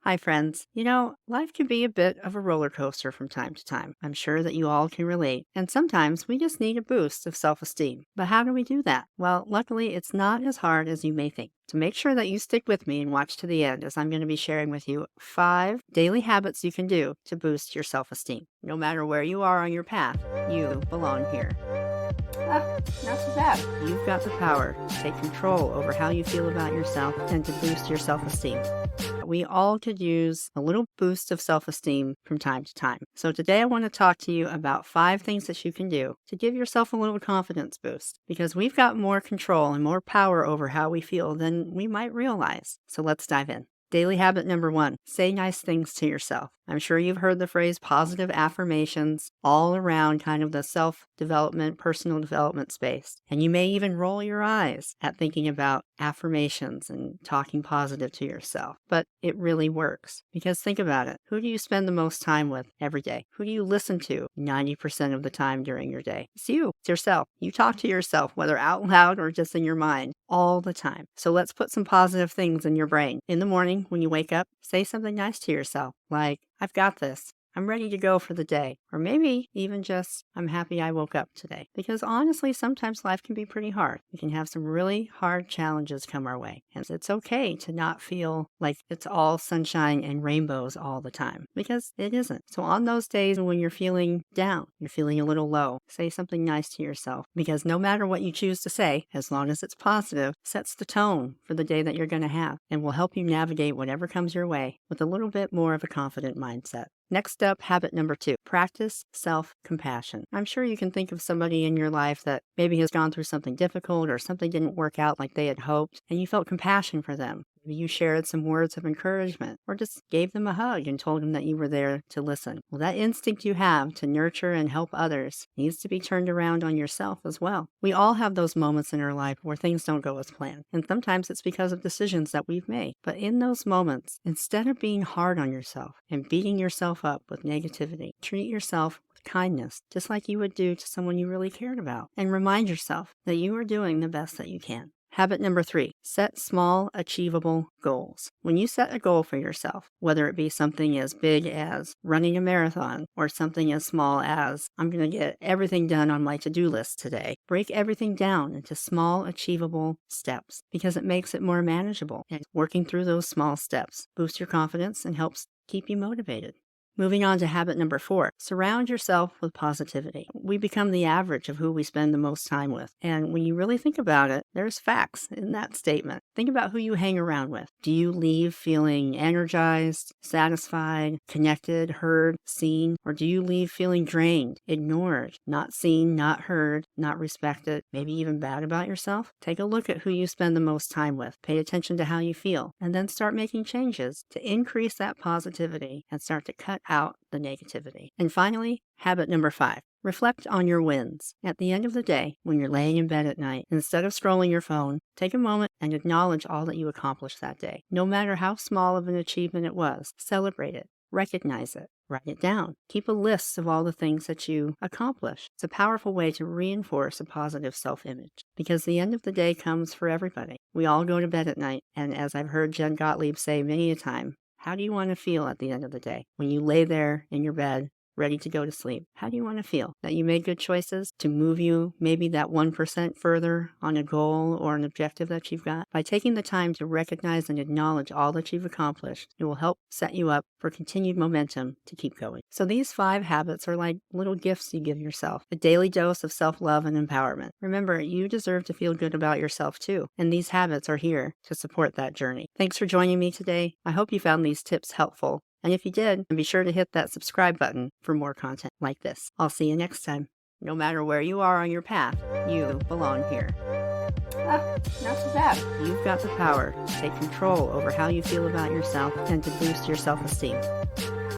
Hi, friends. Life can be a bit of a roller coaster from time to time. I'm sure that you all can relate. And sometimes we just need a boost of self esteem. But how do we do that? Well, luckily, it's not as hard as you may think. So make sure that you stick with me and watch to the end as I'm going to be sharing with you 5 daily habits you can do to boost your self esteem. No matter where you are on your path, you belong here. Not too bad. You've got the power to take control over how you feel about yourself and to boost your self esteem. We all could use a little boost of self esteem from time to time. So, today I want to talk to you about 5 things that you can do to give yourself a little confidence boost because we've got more control and more power over how we feel than we might realize. So, let's dive in. Daily habit number 1, say nice things to yourself. I'm sure you've heard the phrase positive affirmations all around kind of the self-development, personal development space. And you may even roll your eyes at thinking about affirmations and talking positive to yourself. But it really works because think about it. Who do you spend the most time with every day? Who do you listen to 90% of the time during your day? It's you. It's yourself. You talk to yourself, whether out loud or just in your mind, all the time. So let's put some positive things in your brain. In the morning, when you wake up, say something nice to yourself, like, I've got this. I'm ready to go for the day. Or maybe even just, I'm happy I woke up today. Because honestly, sometimes life can be pretty hard. We can have some really hard challenges come our way. And it's okay to not feel like it's all sunshine and rainbows all the time. Because it isn't. So on those days when you're feeling down, you're feeling a little low, say something nice to yourself. Because no matter what you choose to say, as long as it's positive, sets the tone for the day that you're going to have and will help you navigate whatever comes your way with a little bit more of a confident mindset. Next up, habit number 2, practice self-compassion. I'm sure you can think of somebody in your life that maybe has gone through something difficult or something didn't work out like they had hoped, and you felt compassion for them. Maybe you shared some words of encouragement or just gave them a hug and told them that you were there to listen. Well, that instinct you have to nurture and help others needs to be turned around on yourself as well. We all have those moments in our life where things don't go as planned, and sometimes it's because of decisions that we've made. But in those moments, instead of being hard on yourself and beating yourself up with negativity, treat yourself with kindness, just like you would do to someone you really cared about, and remind yourself that you are doing the best that you can. Habit number 3, set small, achievable goals. When you set a goal for yourself, whether it be something as big as running a marathon or something as small as, I'm going to get everything done on my to-do list today, break everything down into small, achievable steps because it makes it more manageable. And working through those small steps boosts your confidence and helps keep you motivated. Moving on to habit number 4, surround yourself with positivity. We become the average of who we spend the most time with. And when you really think about it, there's facts in that statement. Think about who you hang around with. Do you leave feeling energized, satisfied, connected, heard, seen? Or do you leave feeling drained, ignored, not seen, not heard, not respected, maybe even bad about yourself? Take a look at who you spend the most time with. Pay attention to how you feel. And then start making changes to increase that positivity and start to cut out the negativity. And finally, habit number 5, reflect on your wins. At the end of the day, when you're laying in bed at night, instead of scrolling your phone, take a moment and acknowledge all that you accomplished that day. No matter how small of an achievement it was, celebrate it, recognize it, write it down. Keep a list of all the things that you accomplish. It's a powerful way to reinforce a positive self-image because the end of the day comes for everybody. We all go to bed at night, and as I've heard Jen Gottlieb say many a time, how do you want to feel at the end of the day? When you lay there in your bed, ready to go to sleep, how do you want to feel? That you made good choices to move you maybe that 1% further on a goal or an objective that you've got? By taking the time to recognize and acknowledge all that you've accomplished, it will help set you up for continued momentum to keep going. So these 5 habits are like little gifts you give yourself, a daily dose of self-love and empowerment. Remember, you deserve to feel good about yourself too, and these habits are here to support that journey. Thanks for joining me today. I hope you found these tips helpful. And if you did, be sure to hit that subscribe button for more content like this. I'll see you next time. No matter where you are on your path, you belong here. Not too bad. You've got the power to take control over how you feel about yourself and to boost your self-esteem.